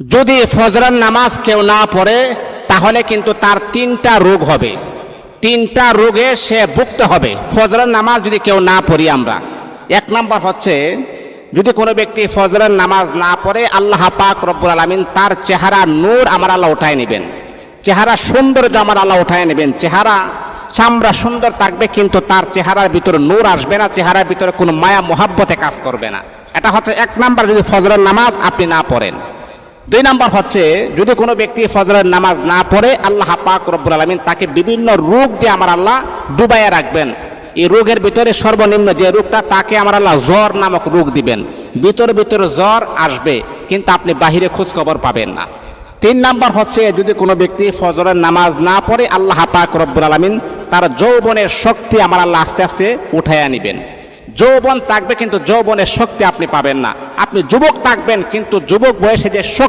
যদি ফজরের নামাজ কেউ না পড়ে তাহলে কিন্তু তার তিনটা রোগ হবে, তিনটা রোগে সে ভুগতে হবে ফজরের নামাজ যদি কেউ না পড়ি আমরা। এক নাম্বার হচ্ছে, যদি কোনো ব্যক্তি ফজরের নামাজ না পড়ে আল্লাহ পাক রব্বুল আলামিন তার চেহারা নূর আমার আল্লাহ উঠায় নেবেন, চেহারা সৌন্দর্য আমার আল্লাহ উঠায় নেবেন। চেহারা চামড়া সুন্দর থাকবে কিন্তু তার চেহারার ভিতরে নূর আসবে না, চেহারার ভিতরে কোনো মায়া মোহাব্বতে কাজ করবে না। এটা হচ্ছে এক নাম্বার, যদি ফজরের নামাজ আপনি না পড়েন। দুই নাম্বার হচ্ছে, যদি কোনো ব্যক্তি ফজরের নামাজ না পড়ে আল্লাহ পাক রব্বুল আলামিন তাকে বিভিন্ন রোগ দিয়ে আমার আল্লাহ ডুবাইয়া রাখবেন। এই রোগের ভিতরে সর্বনিম্ন যে রোগটা, তাকে আমার আল্লাহ জ্বর নামক রোগ দিবেন। ভিতরে ভিতরে জ্বর আসবে কিন্তু আপনি বাহিরে খোঁজ খবর পাবেন না। তিন নাম্বার হচ্ছে, যদি কোনো ব্যক্তি ফজরের নামাজ না পড়ে আল্লাহ পাক রব্বুল আলামিন তার যৌবনের শক্তি আমার আল্লাহ আস্তে আস্তে উঠাইয়া নিবেন। যৌবন থাকবে কিন্তু যৌবনের শক্তি আপনি পাবেন না। আপনি যুবক থাকবেন কিন্তু যুবক বয়সে যে শক্তি